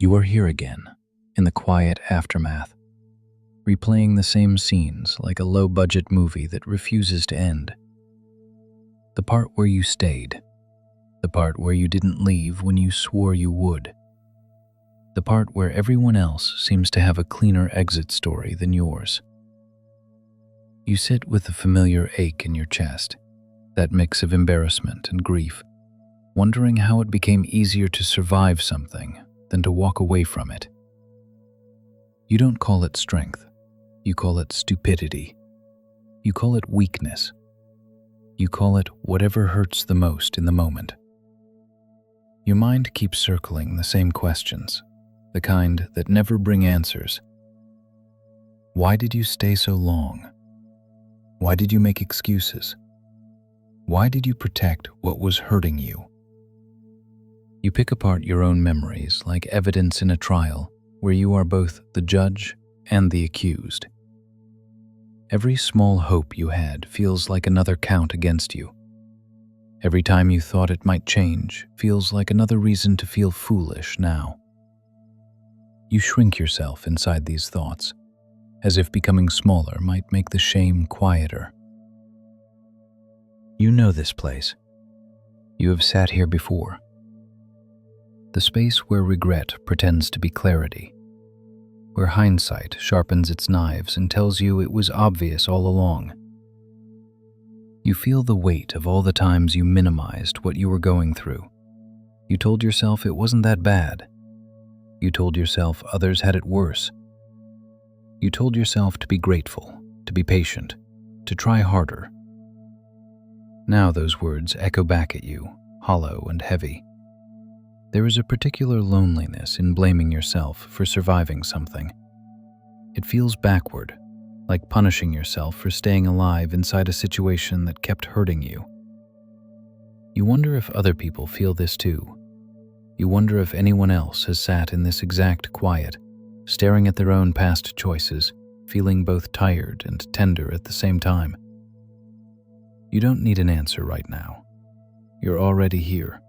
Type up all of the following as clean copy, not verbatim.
You are here again, in the quiet aftermath, replaying the same scenes like a low-budget movie that refuses to end. The part where you stayed, the part where you didn't leave when you swore you would, the part where everyone else seems to have a cleaner exit story than yours. You sit with the familiar ache in your chest, that mix of embarrassment and grief, wondering how it became easier to survive something than to walk away from it. You don't call it strength. You call it stupidity. You call it weakness. You call it whatever hurts the most in the moment. Your mind keeps circling the same questions, the kind that never bring answers. Why did you stay so long? Why did you make excuses? Why did you protect what was hurting you? You pick apart your own memories like evidence in a trial where you are both the judge and the accused. Every small hope you had feels like another count against you. Every time you thought it might change feels like another reason to feel foolish now. You shrink yourself inside these thoughts, as if becoming smaller might make the shame quieter. You know this place. You have sat here before. The space where regret pretends to be clarity, where hindsight sharpens its knives and tells you it was obvious all along. You feel the weight of all the times you minimized what you were going through. You told yourself it wasn't that bad. You told yourself others had it worse. You told yourself to be grateful, to be patient, to try harder. Now those words echo back at you, hollow and heavy. There is a particular loneliness in blaming yourself for surviving something. It feels backward, like punishing yourself for staying alive inside a situation that kept hurting you. You wonder if other people feel this too. You wonder if anyone else has sat in this exact quiet, staring at their own past choices, feeling both tired and tender at the same time. You don't need an answer right now. You're already here.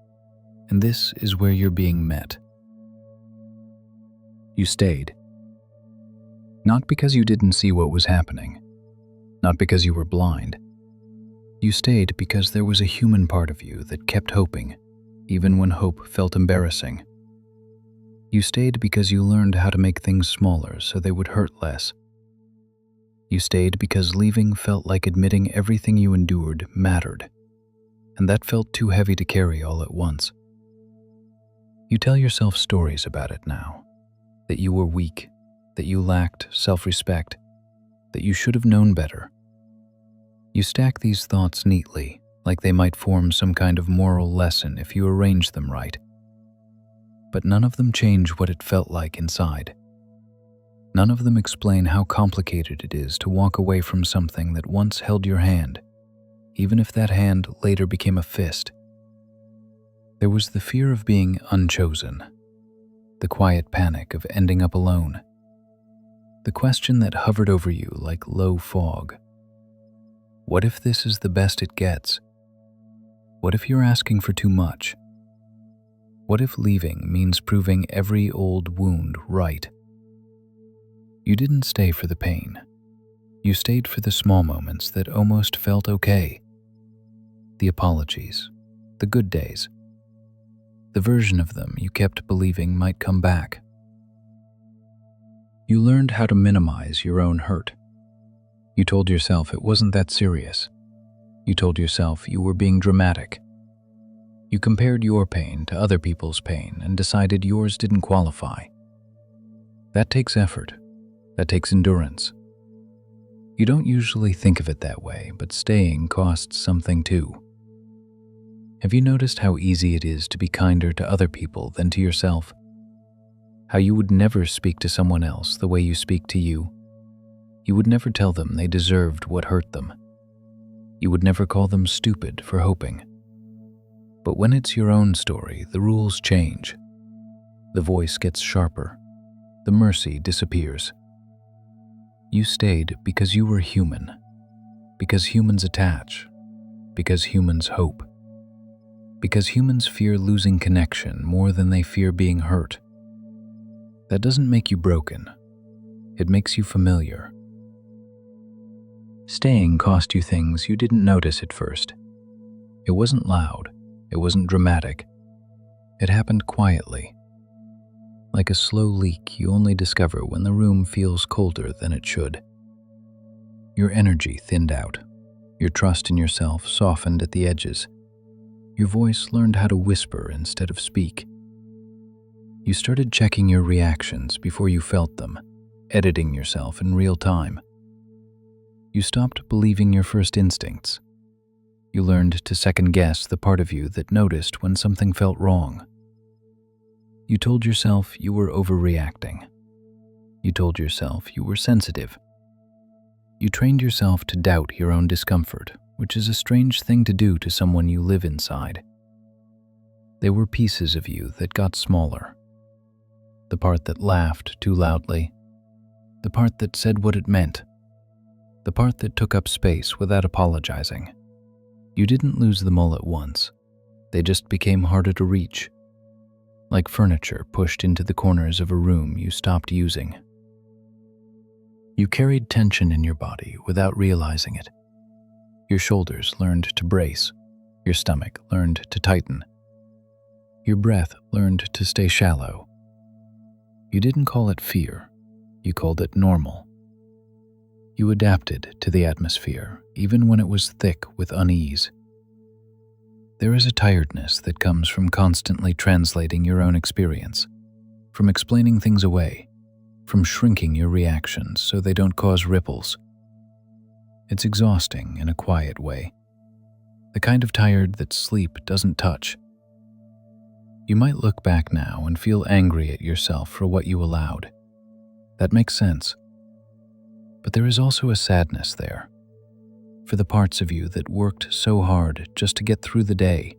And this is where you're being met. You stayed. Not because you didn't see what was happening, not because you were blind. You stayed because there was a human part of you that kept hoping, even when hope felt embarrassing. You stayed because you learned how to make things smaller so they would hurt less. You stayed because leaving felt like admitting everything you endured mattered, and that felt too heavy to carry all at once. You tell yourself stories about it now, that you were weak, that you lacked self-respect, that you should have known better. You stack these thoughts neatly, like they might form some kind of moral lesson if you arrange them right. But none of them change what it felt like inside. None of them explain how complicated it is to walk away from something that once held your hand, even if that hand later became a fist. There was the fear of being unchosen, the quiet panic of ending up alone, the question that hovered over you like low fog. What if this is the best it gets? What if you're asking for too much? What if leaving means proving every old wound right? You didn't stay for the pain. You stayed for the small moments that almost felt okay. The apologies, the good days, the version of them you kept believing might come back. You learned how to minimize your own hurt. You told yourself it wasn't that serious. You told yourself you were being dramatic. You compared your pain to other people's pain and decided yours didn't qualify. That takes effort. That takes endurance. You don't usually think of it that way, but staying costs something too. Have you noticed how easy it is to be kinder to other people than to yourself? How you would never speak to someone else the way you speak to you? You would never tell them they deserved what hurt them. You would never call them stupid for hoping. But when it's your own story, the rules change. The voice gets sharper. The mercy disappears. You stayed because you were human, because humans attach, because humans hope, because humans fear losing connection more than they fear being hurt. That doesn't make you broken. It makes you familiar. Staying cost you things you didn't notice at first. It wasn't loud. It wasn't dramatic. It happened quietly. Like a slow leak you only discover when the room feels colder than it should. Your energy thinned out. Your trust in yourself softened at the edges. Your voice learned how to whisper instead of speak. You started checking your reactions before you felt them, editing yourself in real time. You stopped believing your first instincts. You learned to second-guess the part of you that noticed when something felt wrong. You told yourself you were overreacting. You told yourself you were sensitive. You trained yourself to doubt your own discomfort, which is a strange thing to do to someone you live inside. There were pieces of you that got smaller. The part that laughed too loudly. The part that said what it meant. The part that took up space without apologizing. You didn't lose them all at once. They just became harder to reach. Like furniture pushed into the corners of a room you stopped using. You carried tension in your body without realizing it. Your shoulders learned to brace. Your stomach learned to tighten. Your breath learned to stay shallow. You didn't call it fear. You called it normal. You adapted to the atmosphere, even when it was thick with unease. There is a tiredness that comes from constantly translating your own experience, from explaining things away, from shrinking your reactions so they don't cause ripples. It's exhausting in a quiet way, the kind of tired that sleep doesn't touch. You might look back now and feel angry at yourself for what you allowed. That makes sense. But there is also a sadness there, for the parts of you that worked so hard just to get through the day,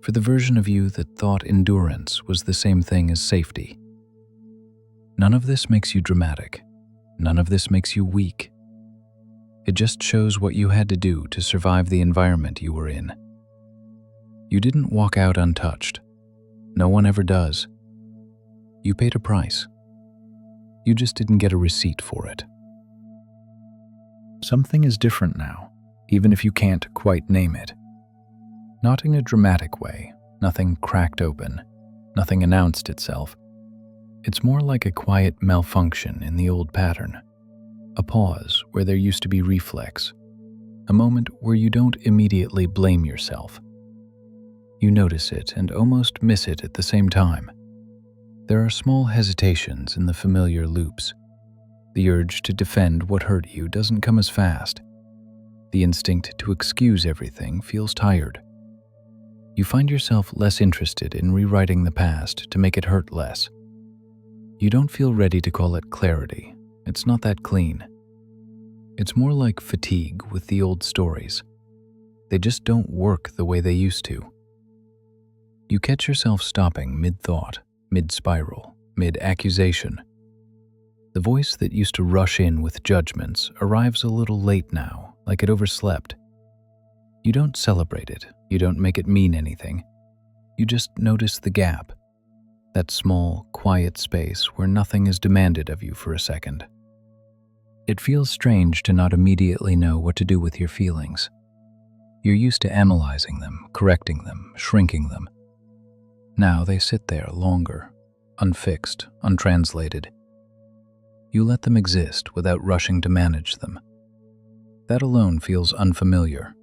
for the version of you that thought endurance was the same thing as safety. None of this makes you dramatic. None of this makes you weak. It just shows what you had to do to survive the environment you were in. You didn't walk out untouched. No one ever does. You paid a price. You just didn't get a receipt for it. Something is different now, even if you can't quite name it. Not in a dramatic way, nothing cracked open, nothing announced itself. It's more like a quiet malfunction in the old pattern, a pause where there used to be reflex, a moment where you don't immediately blame yourself. You notice it and almost miss it at the same time. There are small hesitations in the familiar loops. The urge to defend what hurt you doesn't come as fast. The instinct to excuse everything feels tired. You find yourself less interested in rewriting the past to make it hurt less. You don't feel ready to call it clarity. It's not that clean. It's more like fatigue with the old stories. They just don't work the way they used to. You catch yourself stopping mid-thought, mid-spiral, mid-accusation. The voice that used to rush in with judgments arrives a little late now, like it overslept. You don't celebrate it. You don't make it mean anything. You just notice the gap, that small, quiet space where nothing is demanded of you for a second. It feels strange to not immediately know what to do with your feelings. You're used to analyzing them, correcting them, shrinking them. Now they sit there longer, unfixed, untranslated. You let them exist without rushing to manage them. That alone feels unfamiliar.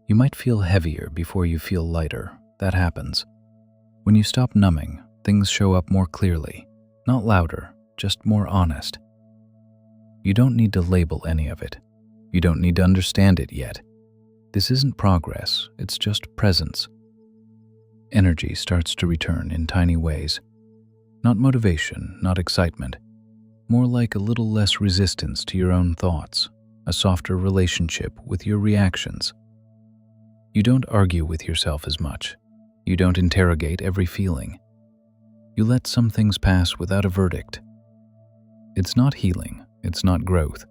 You might feel heavier before you feel lighter. That happens. When you stop numbing, things show up more clearly, not louder, just more honest. You don't need to label any of it. You don't need to understand it yet. This isn't progress, it's just presence. Energy starts to return in tiny ways. Not motivation, not excitement. More like a little less resistance to your own thoughts, a softer relationship with your reactions. You don't argue with yourself as much. You don't interrogate every feeling. You let some things pass without a verdict. It's not healing, it's not growth.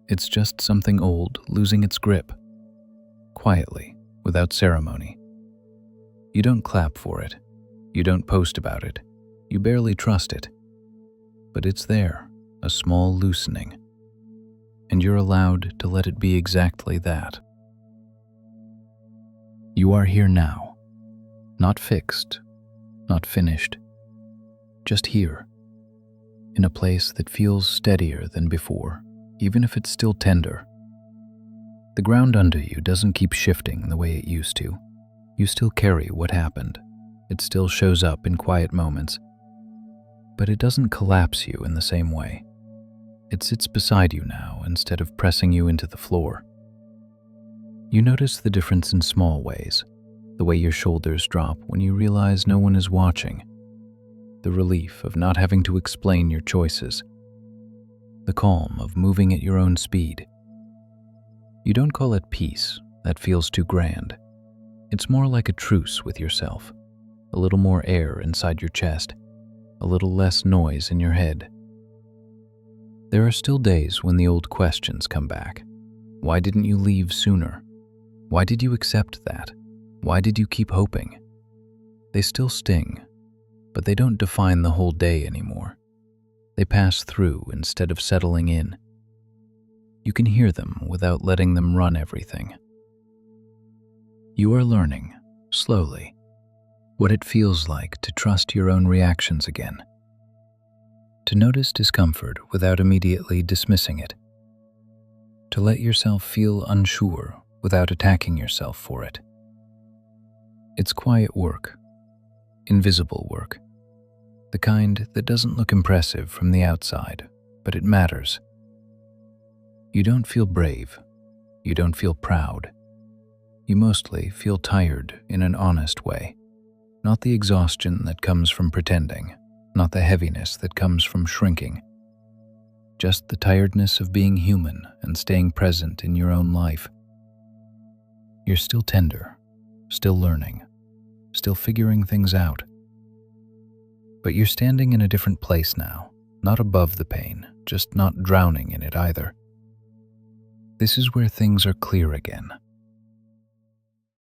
It's just something old losing its grip. Quietly, without ceremony. You don't clap for it. You don't post about it. You barely trust it, but it's there, a small loosening, and you're allowed to let it be exactly that. You are here now, not fixed, not finished, just here, in a place that feels steadier than before, even if it's still tender. The ground under you doesn't keep shifting the way it used to. You still carry what happened. It still shows up in quiet moments, but it doesn't collapse you in the same way. It sits beside you now instead of pressing you into the floor. You notice the difference in small ways, the way your shoulders drop when you realize no one is watching, the relief of not having to explain your choices, the calm of moving at your own speed. You don't call it peace, that feels too grand. It's more like a truce with yourself, a little more air inside your chest, a little less noise in your head. There are still days when the old questions come back. Why didn't you leave sooner? Why did you accept that? Why did you keep hoping? They still sting, but they don't define the whole day anymore. They pass through instead of settling in. You can hear them without letting them run everything. You are learning, slowly, what it feels like to trust your own reactions again, to notice discomfort without immediately dismissing it, to let yourself feel unsure without attacking yourself for it. It's quiet work, invisible work, the kind that doesn't look impressive from the outside, but it matters. You don't feel brave. You don't feel proud. You mostly feel tired in an honest way. Not the exhaustion that comes from pretending, not the heaviness that comes from shrinking. Just the tiredness of being human and staying present in your own life. You're still tender, still learning, still figuring things out. But you're standing in a different place now, not above the pain, just not drowning in it either. This is where things are clear again.